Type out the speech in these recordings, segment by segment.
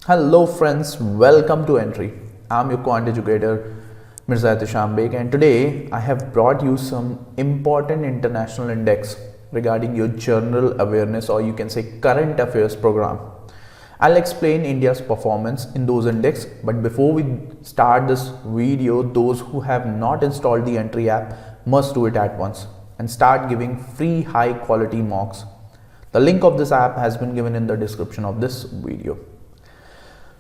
Hello friends, welcome to Entri. I'm your quant educator Mirza Shambek, and today I have brought you some important international index regarding your general awareness, or you can say current affairs program. I'll explain India's performance in those index, but before we start this video, those who have not installed the Entri app must do it at once and start giving free high quality mocks. The link of this app has been given in the description of this video.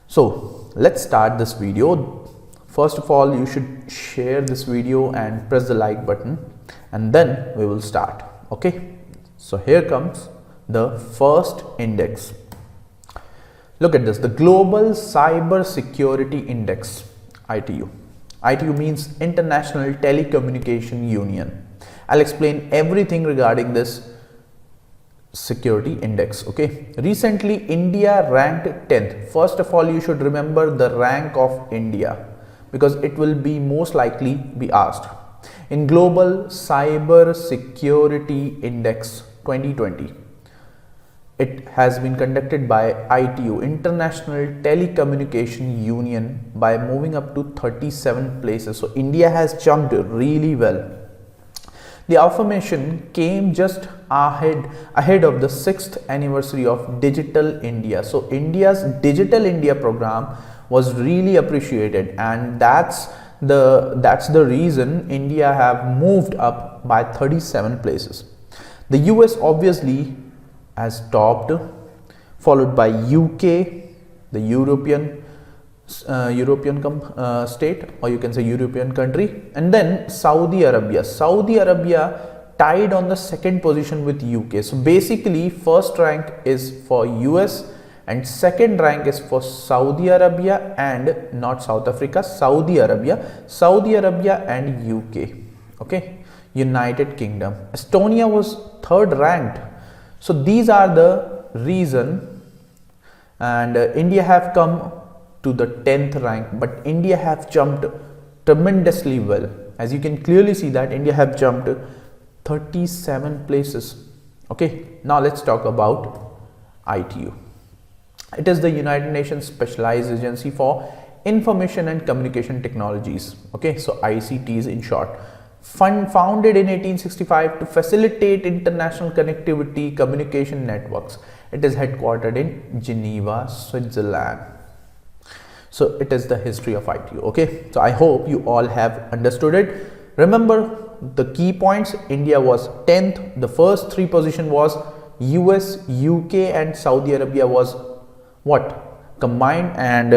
So let's start this video. First of all, you should share this video and press the like button, and then we will start. Okay, so here comes the first index. Look at this, the Global Cyber Security Index, ITU. ITU means International Telecommunication Union. I'll explain everything regarding this security index. Okay, recently India ranked 10th. First of all, you should remember the rank of India because it will be most likely be asked in Global Cyber Security Index 2020. It has been conducted by ITU, International Telecommunication Union, by moving up to 37 places. So India has jumped really well. The affirmation came just ahead of the 6th anniversary of Digital India. So India's Digital India program was really appreciated, and that's the reason India have moved up by 37 places. The US obviously has topped, followed by UK, the European state, or you can say European country, and then Saudi Arabia. Saudi Arabia tied on the second position with UK. So basically first rank is for US and second rank is for Saudi Arabia and not South Africa, Saudi Arabia and UK. Okay, United Kingdom. Estonia was third ranked. So these are the reason, and India have come to the 10th rank, but India have jumped tremendously well. As you can clearly see that India have jumped 37 places. Okay, now let's talk about ITU. It is the United Nations Specialized Agency for Information and Communication Technologies. Okay, so ICTs in short. Founded in 1865 to facilitate international connectivity communication networks. It is headquartered in Geneva, Switzerland. So it is the history of ITU. Okay, so I hope you all have understood it. Remember the key points. India was 10th. The first three position was US, UK and Saudi Arabia was what? Combined, and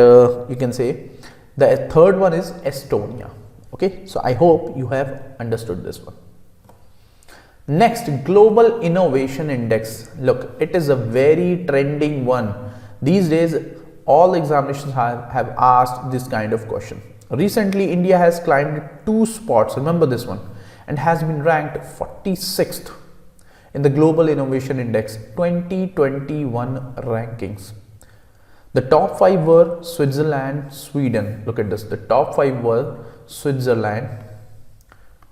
you can say the third one is Estonia. Okay, so I hope you have understood this one. Next, Global Innovation Index. Look, it is a very trending one. These days all examinations have asked this kind of question. Recently India has climbed 2 spots, remember this one, and has been ranked 46th in the Global Innovation Index 2021 rankings. The top 5 were Switzerland, Sweden. Look at this, the top 5 were Switzerland,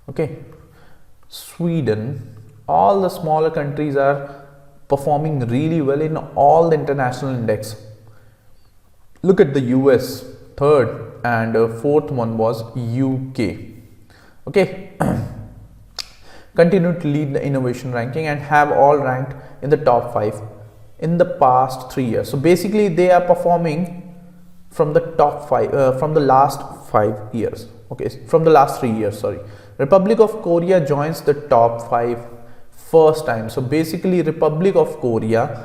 okay, Sweden. All the smaller countries are performing really well in all the international index. Look at the US, third, and fourth one was UK. Okay, continue to lead the innovation ranking and have all ranked in the top 5 in the past 3 years. So basically they are performing from the top 5 from the last 5 years. Okay, from the last 3 years, sorry. Republic of Korea joins the top 5 first time. So basically Republic of Korea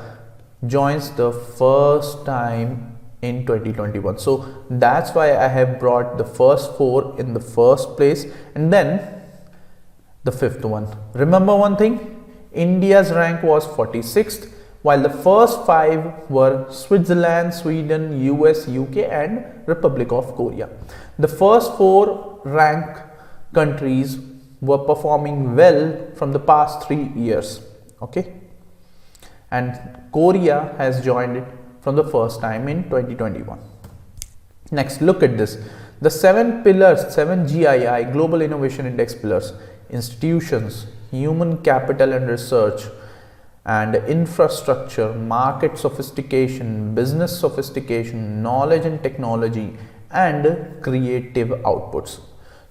joins the first time in 2021. So that's why I have brought the first 4 in the first place and then the 5th one. Remember one thing, India's rank was 46th, while the first 5 were Switzerland, Sweden, US, UK and Republic of Korea. The first 4 rank countries were performing well from the past 3 years. Okay, and Korea has joined it from the first time in 2021. Next, look at this, the 7 pillars, 7 GII Global Innovation Index pillars: institutions, human capital and research, and infrastructure, market sophistication, business sophistication, knowledge and technology, and creative outputs.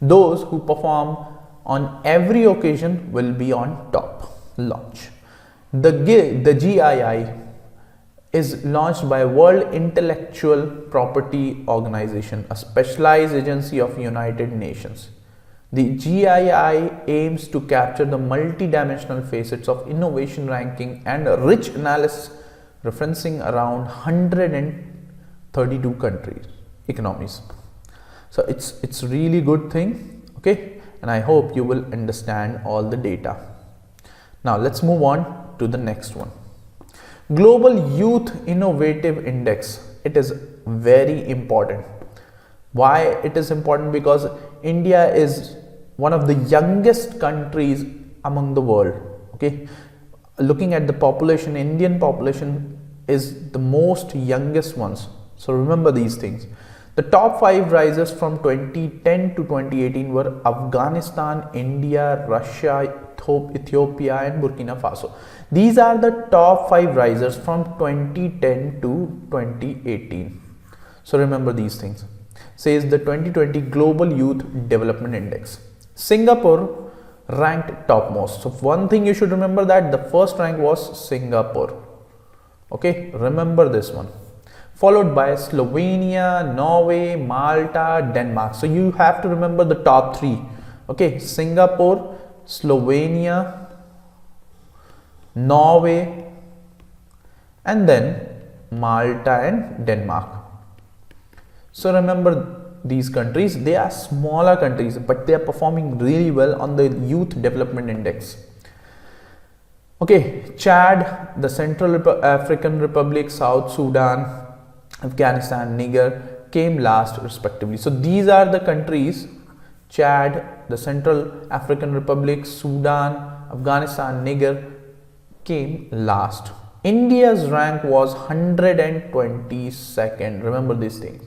Those who perform on every occasion will be on top. Launch. The GII is launched by World Intellectual Property Organization, a specialized agency of United Nations. The GII aims to capture the multi-dimensional facets of innovation ranking and rich analysis referencing around 132 countries, economies. So it's really good thing, okay, and I hope you will understand all the data. Now let's move on to the next one. Global Youth Innovative Index. It is very important. Why it is important? Because India is one of the youngest countries among the world. Okay, looking at the population, Indian population is the most youngest ones. So remember these things. The top 5 risers from 2010 to 2018 were Afghanistan, India, Russia, Ethiopia, and Burkina Faso. These are the top 5 risers from 2010 to 2018. So remember these things. Says the 2020 Global Youth Development Index. Singapore ranked topmost. So one thing you should remember, that the first rank was Singapore. Okay, remember this one. Followed by Slovenia, Norway, Malta, Denmark. So you have to remember the top 3. Okay, Singapore, Slovenia, Norway, and then Malta and Denmark. So remember these countries, they are smaller countries, but they are performing really well on the Youth Development Index. Okay, Chad, the Central African Republic, South Sudan, Afghanistan, Niger came last respectively. So these are the countries: Chad, the Central African Republic, Sudan, Afghanistan, Niger came last. India's rank was 122nd. Remember these things.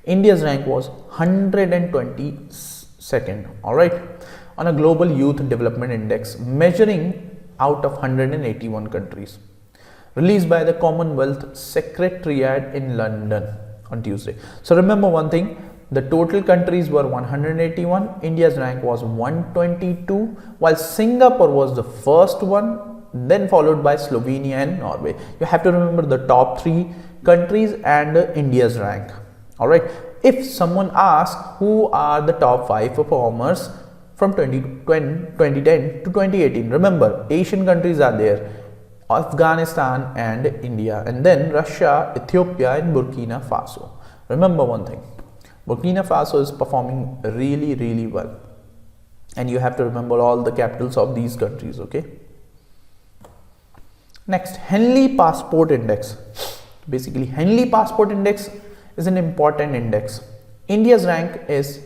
India's rank was 122nd. Alright, on a Global Youth Development Index measuring out of 181 countries, released by the Commonwealth Secretariat in London on Tuesday. So remember one thing, the total countries were 181, India's rank was 122, while Singapore was the first one, then followed by Slovenia and Norway. You have to remember the top 3 countries and India's rank. Alright, if someone asks who are the top 5 performers from 2010 to 2018, remember Asian countries are there: Afghanistan and India, and then Russia, Ethiopia, and Burkina Faso. Remember one thing, Burkina Faso is performing really well, and you have to remember all the capitals of these countries. Okay, next, Henley Passport Index. Basically, Henley Passport Index is an important index. India's rank is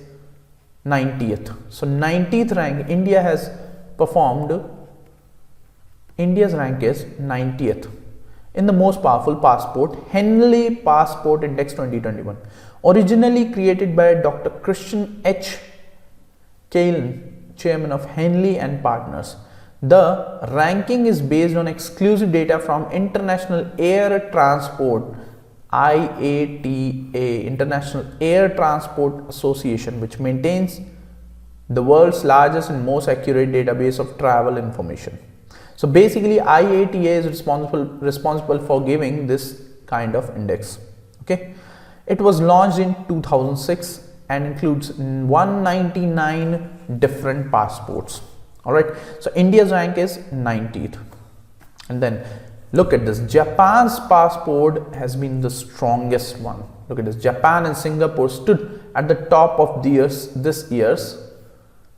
90th. So 90th rank India has performed. India's rank is 90th in the most powerful passport, Henley Passport Index 2021. Originally created by Dr. Christian H. Kalen, chairman of Henley and Partners. The ranking is based on exclusive data from International Air Transport, IATA, International Air Transport Association, which maintains the world's largest and most accurate database of travel information. So basically IATA is responsible for giving this kind of index. Okay, it was launched in 2006 and includes 199 different passports. All right, so India's rank is 90th. And then look at this, Japan's passport has been the strongest one. Look at this, Japan and Singapore stood at the top of this year's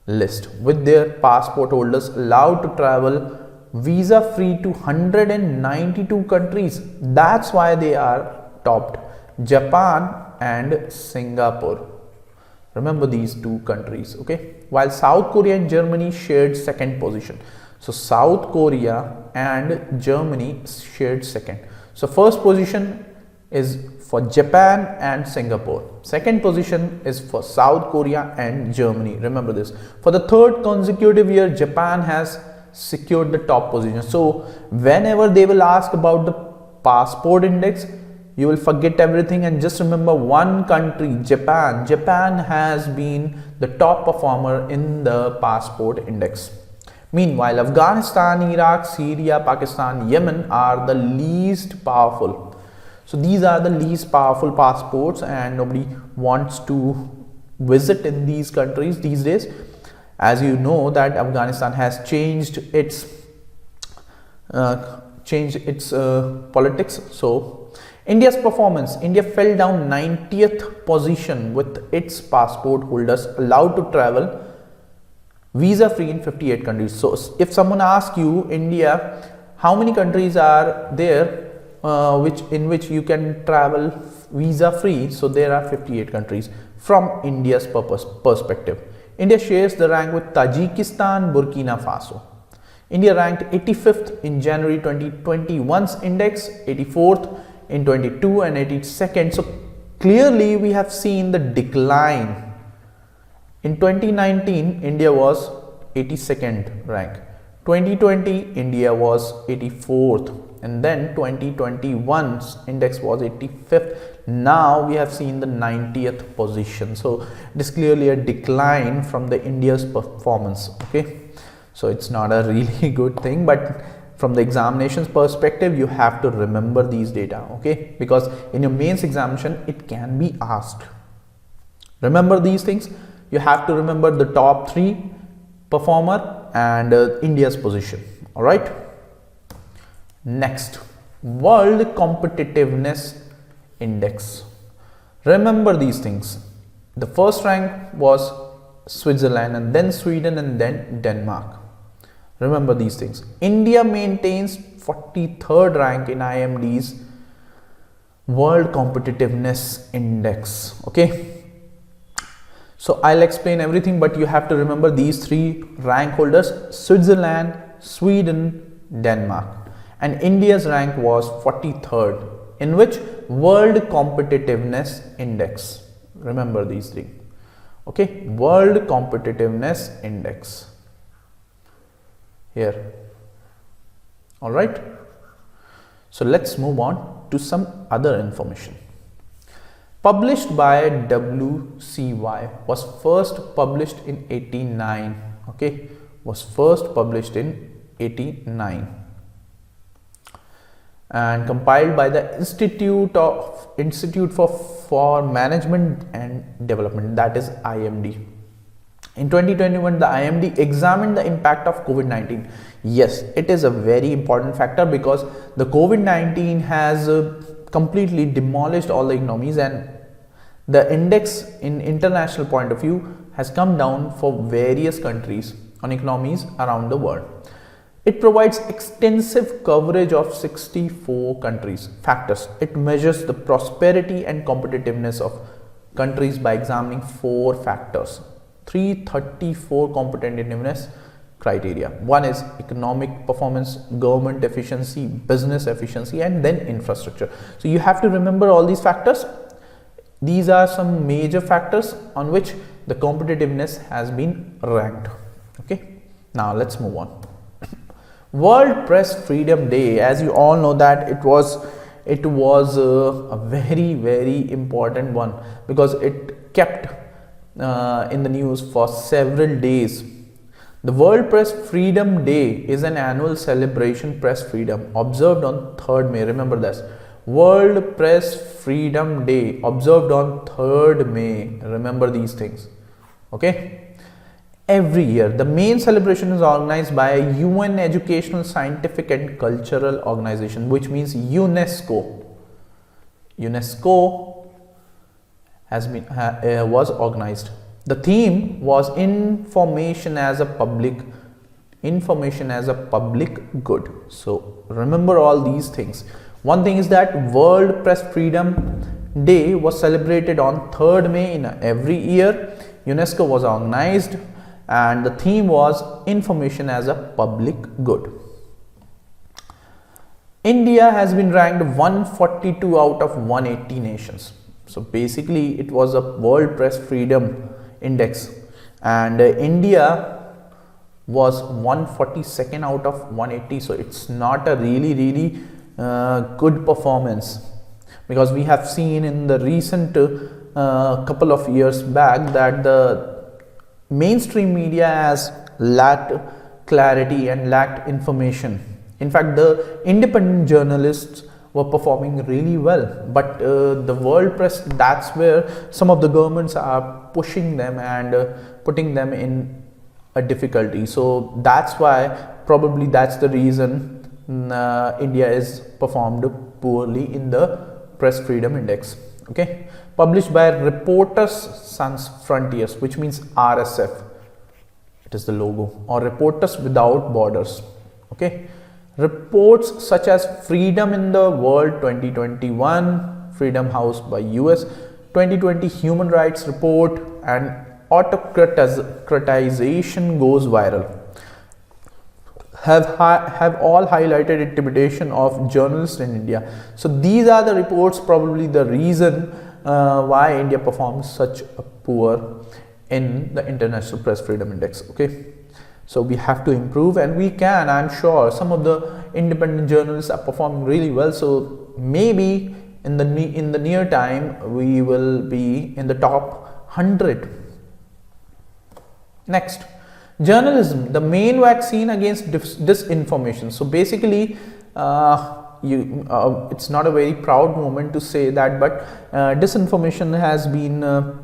list, with their passport holders allowed to travel visa free to 192 countries. That's why they are topped, Japan and Singapore. Remember these 2 countries. Okay, while South Korea and Germany shared second position. So South Korea and Germany shared second. So first position is for Japan and Singapore. Second position is for South Korea and Germany. Remember this. For the 3rd consecutive year, Japan has secured the top position. So whenever they will ask about the passport index, you will forget everything and just remember one country, Japan. Japan has been the top performer in the passport index. Meanwhile, Afghanistan, Iraq, Syria, Pakistan, Yemen are the least powerful. So these are the least powerful passports and nobody wants to visit in these countries these days. As you know that Afghanistan has changed its politics. So India's performance, India fell down 90th position with its passport holders allowed to travel visa free in 58 countries. So if someone asks you, India, how many countries are there in which you can travel visa free? So there are 58 countries from India's perspective. India shares the rank with Tajikistan, Burkina Faso. India ranked 85th in January 2021's index, 84th in 22 and 82nd. So clearly we have seen the decline. In 2019, India was 82nd rank. 2020, India was 84th. And then 2021's index was 85th. Now we have seen the 90th position. So it is clearly a decline from the India's performance. Okay. So it's not a really good thing, but from the examination's perspective, you have to remember these data, okay? Because in your mains examination, it can be asked. Remember these things. You have to remember the top 3 performer and India's position. All right. Next, World Competitiveness Index. Remember these things. The first rank was Switzerland and then Sweden and then Denmark. Remember these things. India maintains 43rd rank in IMD's World Competitiveness Index. Okay. So I'll explain everything, but you have to remember these 3 rank holders: Switzerland, Sweden, Denmark. And India's rank was 43rd in which World Competitiveness Index. Remember these 3. Okay, World Competitiveness Index. Here. All right. So let's move on to some other information. Published by WCY, was first published in 89. Okay, was first published in 89 and compiled by the Institute for Management and Development, that is IMD. In 2021, the IMD examined the impact of COVID-19. Yes, it is a very important factor because the COVID-19 has completely demolished all the economies, and the index in international point of view has come down for various countries on economies around the world. It provides extensive coverage of 64 countries factors. It measures the prosperity and competitiveness of countries by examining 4 factors. 334 competitiveness criteria. One is economic performance, government efficiency, business efficiency, and then infrastructure. So you have to remember all these factors. These are some major factors on which the competitiveness has been ranked. Okay, now let's move on. World Press Freedom Day, as you all know that it was a very important one because it kept in the news for several days. The World Press Freedom Day is an annual celebration press freedom observed on 3rd May. Remember this. World Press Freedom Day observed on 3rd May. Remember these things. Okay. Every year, the main celebration is organized by a UN Educational, Scientific and Cultural Organization, which means UNESCO. UNESCO was organized. The theme was information as a public good. So remember all these things. One thing is that World Press Freedom Day was celebrated on 3rd May in every year. UNESCO was organized and the theme was information as a public good. India has been ranked 142 out of 180 nations. So basically it was a World Press Freedom Index and India was 142nd out of 180. So it's not a really good performance, because we have seen in the recent couple of years back that the mainstream media has lacked clarity and lacked information. In fact, the independent journalists were performing really well, but the world press, that's where some of the governments are pushing them and putting them in a difficulty. So that's why, probably that's the reason India is performed poorly in the Press Freedom Index. Okay, published by Reporters Sans Frontiers, which means RSF, it is the logo, or Reporters Without Borders. Okay, reports such as Freedom in the World 2021, Freedom House by US, 2020 Human Rights Report, and Autocratization Goes Viral have all highlighted intimidation of journalists in India. So these are the reports, probably the reason why India performs such a poor in the International Press Freedom Index. Okay, so we have to improve, and we can. I'm sure some of the independent journalists are performing really well. So maybe in the near time we will be in the top 100. Next, journalism, the main vaccine against disinformation. So basically, it's not a very proud moment to say that, but disinformation has been a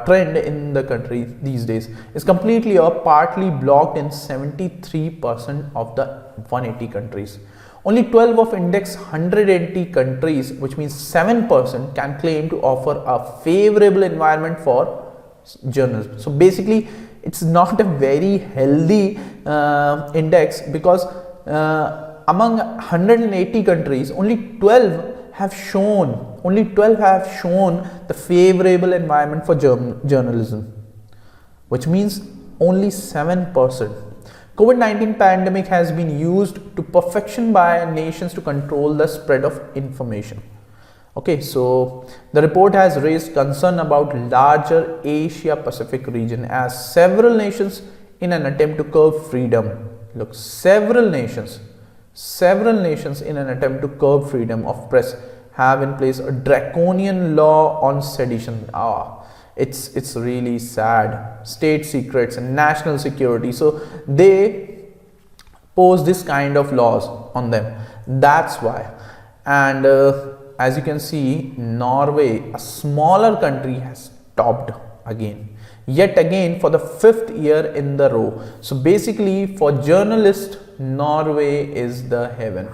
trend in the country these days. It's completely or partly blocked in 73% of the 180 countries. Only 12 of index 180 countries, which means 7%, can claim to offer a favorable environment for journalism. So basically, it's not a very healthy index, because among 180 countries, only 12 have shown the favorable environment for journalism, which means only 7%. COVID-19 pandemic has been used to perfection by nations to control the spread of information. Okay, so the report has raised concern about larger Asia Pacific region, as several nations, in an attempt to curb freedom, look, several nations in an attempt to curb freedom of press have in place a draconian law on sedition. It's really sad. State secrets and national security. So they pose this kind of laws on them. That's why. And as you can see, Norway, a smaller country, has topped yet again for the 5th year in the row. So basically, for journalists, Norway is the heaven.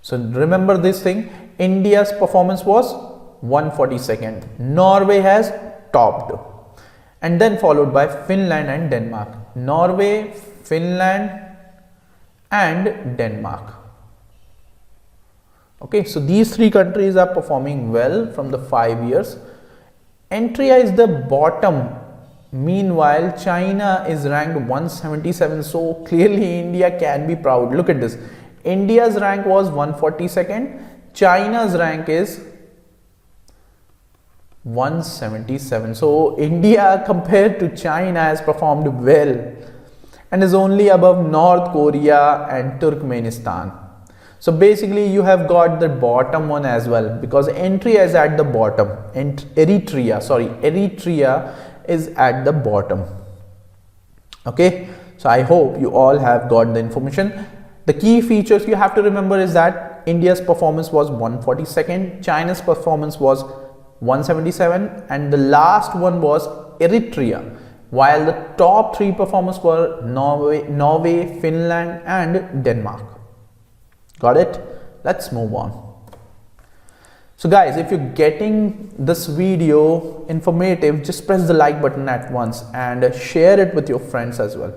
So remember this thing, India's performance was 142nd. Norway has topped, and then followed by Finland and Denmark. Norway, Finland and Denmark. Okay, so these three countries are performing well from the 5 years. Entri is the bottom. Meanwhile, China is ranked 177. So clearly India can be proud. Look at this. India's rank was 142nd. China's rank is 177. So India compared to China has performed well and is only above North Korea and Turkmenistan. So basically you have got the bottom one as well, because Entri is at the bottom. Eritrea is at the bottom. Okay, so I hope you all have got the information. The key features you have to remember is that India's performance was 142nd, China's performance was 177, and the last one was Eritrea, while the top three performers were Norway, Finland and Denmark. Got it? Let's move on. So guys, if you're getting this video informative, just press the like button at once and share it with your friends as well.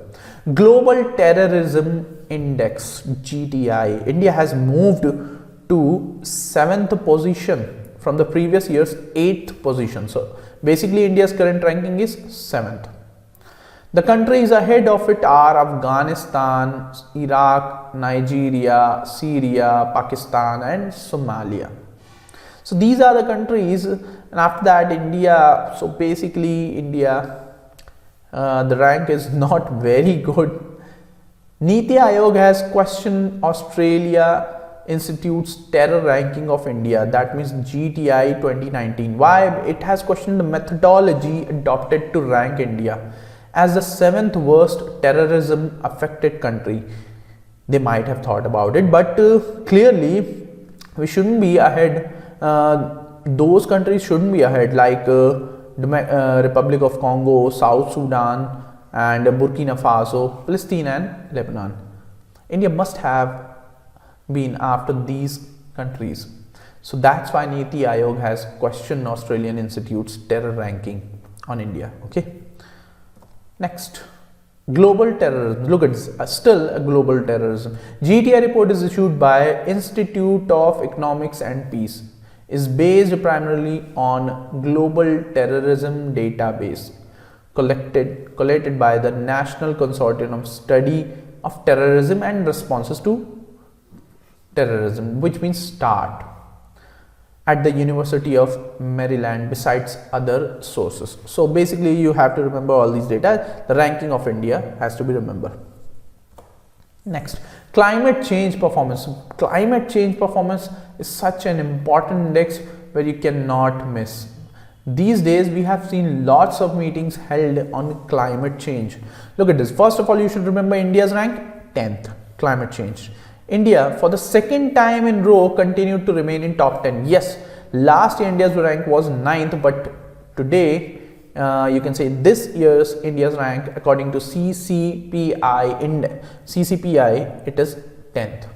Global Terrorism Index, GTI, India has moved to 7th position from the previous year's 8th position. So basically India's current ranking is 7th. The countries ahead of it are Afghanistan, Iraq, Nigeria, Syria, Pakistan and Somalia. So these are the countries, and after that India. So basically India The rank is not very good. Niti Aayog has questioned Australia Institute's terror ranking of India, that means GTI 2019. Why? It has questioned the methodology adopted to rank India as the 7th worst terrorism affected country. They might have thought about it, but clearly we shouldn't be ahead. Those countries shouldn't be ahead, like the Republic of Congo, South Sudan, and Burkina Faso, Palestine, and Lebanon. India must have been after these countries. So that's why Niti Aayog has questioned Australian Institute's terror ranking on India. Okay. Next, global terrorism. Look at this, still a global terrorism. GTI report is issued by Institute of Economics and Peace. Is based primarily on global terrorism database collected by the National Consortium of Study of Terrorism and Responses to Terrorism, which means START, at the University of Maryland, besides other sources. So basically you have to remember all these data. The ranking of India has to be remembered. Next, climate change performance. Climate change performance is such an important index where you cannot miss. These days we have seen lots of meetings held on climate change. Look at this. First of all, you should remember India's rank 10th, climate change. India for the second time in row continued to remain in top 10. Yes, last year India's rank was 9th, but today you can say this year's India's rank according to CCPI Index, CCPI, it is 10th.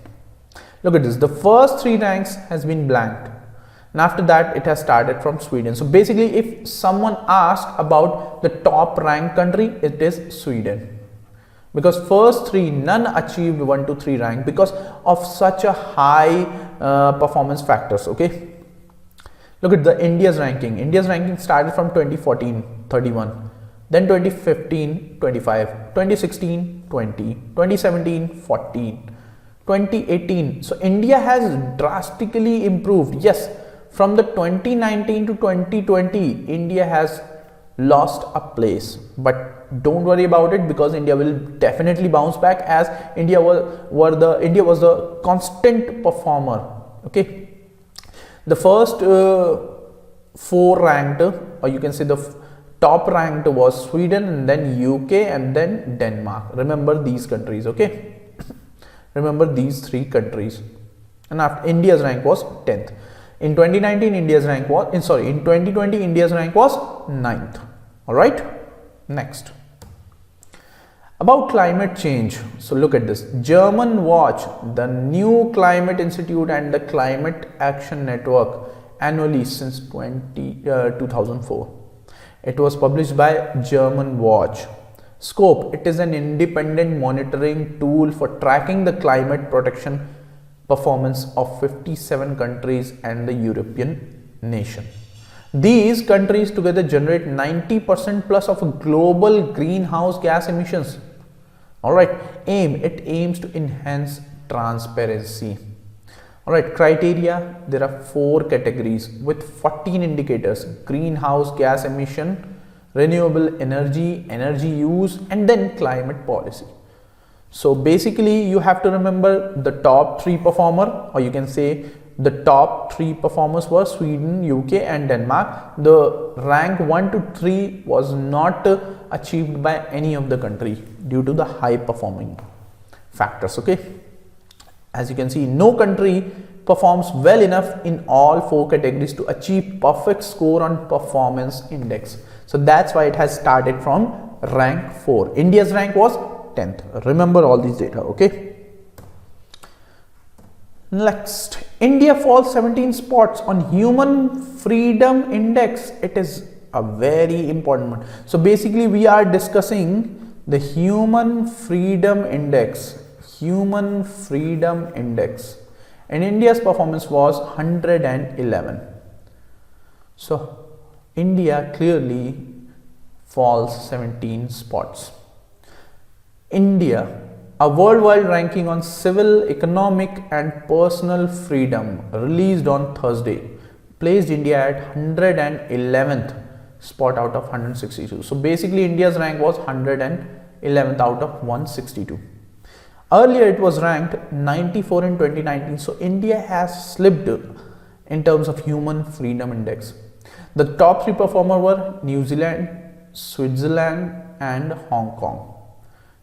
Look at this. The first 3 ranks has been blanked, and after that it has started from Sweden. So basically, if someone asked about the top ranked country, it is Sweden, because first 3 none achieved 1 to 3 rank because of such a high performance factors. Okay. Look at the India's ranking. India's ranking started from 2014, 31, then 2015, 25, 2016, 20, 2017, 14, 2018. So India has drastically improved. Yes, from the 2019 to 2020, India has lost a place, but don't worry about it, because India will definitely bounce back, as India was the constant performer. Okay. The first 4 ranked, or you can say the top ranked, was Sweden, and then UK, and then Denmark. Remember these countries. Okay. Remember these 3 countries. And after, India's rank was 10th. In 2019, India's rank was in 2020, India's rank was 9th. All right. Next, about climate change. So look at this. German Watch, the new Climate Institute, and the Climate Action Network annually since 2004. It was published by German Watch. Scope: it is an independent monitoring tool for tracking the climate protection performance of 57 countries and the European nation. These countries together generate 90% plus of global greenhouse gas emissions. Alright, it aims to enhance transparency. Alright, criteria: there are 4 categories with 14 indicators: greenhouse gas emission, renewable energy, energy use, and then climate policy. So basically you have to remember the top 3 performer, or you can say the top 3 performers were Sweden, UK, and Denmark. The rank 1 to 3 was not achieved by any of the country due to the high performing factors. Okay, as you can see, no country performs well enough in all 4 categories to achieve perfect score on performance index. So that's why it has started from rank 4. India's rank was 10th. Remember all these data. Okay. Next, India falls 17 spots on Human Freedom Index. It is a very important one. So basically we are discussing the Human Freedom Index. Human Freedom Index, and India's performance was 111. So India clearly falls 17 spots. India, a worldwide ranking on civil, economic, and personal freedom released on Thursday placed India at 111th spot out of 162. So basically India's rank was 111th out of 162. Earlier it was ranked 94 in 2019. So India has slipped in terms of human freedom index. The top 3 performers were New Zealand, Switzerland and Hong Kong.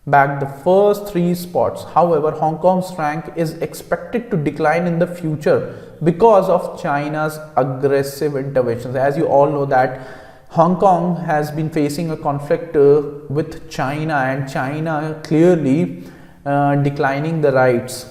Bagged the first 3 spots. However, Hong Kong's rank is expected to decline in the future because of China's aggressive interventions. As you all know that Hong Kong has been facing a conflict with China, and China clearly declining the rights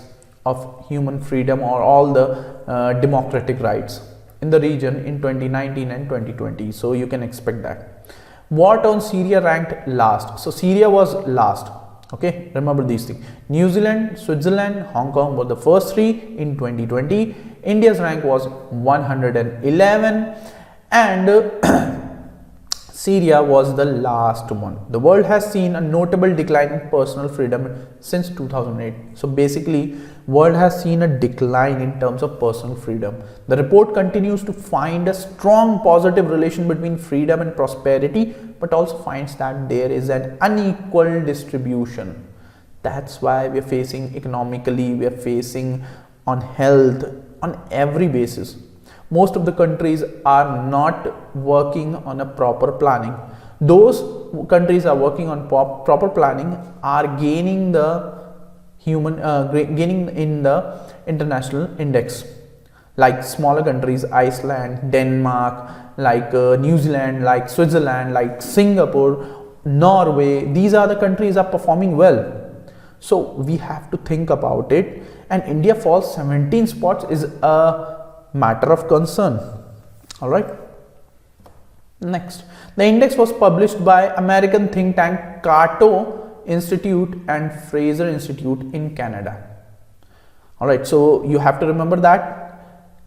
of human freedom or all the democratic rights in the region in 2019 and 2020. So you can expect that. What on Syria ranked last? So Syria was last. Okay, remember these things. New Zealand, Switzerland, Hong Kong were the first 3 in 2020. India's rank was 111 and Syria was the last one. The world has seen a notable decline in personal freedom since 2008. So basically, world has seen a decline in terms of personal freedom. The report continues to find a strong positive relation between freedom and prosperity, but also finds that there is an unequal distribution. That's why we are facing economically, we are facing on health, on every basis. Most of the countries are not working on a proper planning. Those countries are working on proper planning are gaining the gaining in the international index. Like smaller countries, Iceland, Denmark, like New Zealand, like Switzerland, like Singapore, Norway. These are the countries are performing well. So we have to think about it. And India falls 17 spots is a matter of concern. All right. Next, the index was published by American think tank Cato Institute and Fraser Institute in Canada. All right. So you have to remember that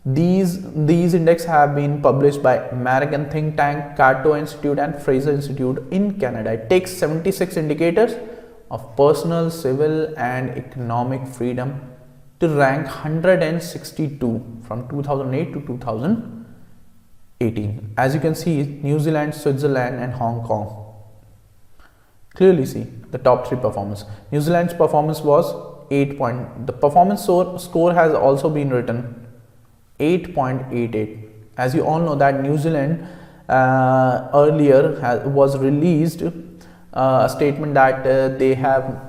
these index have been published by American think tank Cato Institute and Fraser Institute in Canada. It takes 76 indicators of personal, civil and economic freedom to rank 162 from 2008 to 2018. As you can see, New Zealand, Switzerland and Hong Kong. Clearly see the top 3 performers. New Zealand's performance was 8 point. The performance score has also been written 8.88. As you all know that New Zealand earlier was released a statement that they have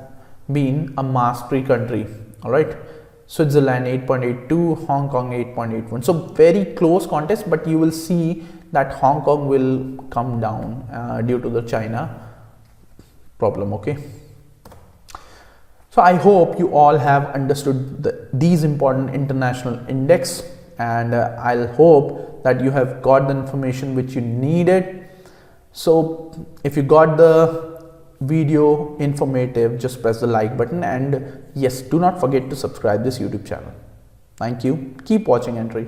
been a mass-free country. All right. Switzerland 8.82, Hong Kong 8.81. So very close contest, but you will see that Hong Kong will come down due to the China problem. Okay. So I hope you all have understood these important international index, and I'll hope that you have got the information which you needed. So if you got the video informative, just press the like button, and yes, do not forget to subscribe this YouTube channel. Thank you. Keep watching Entri.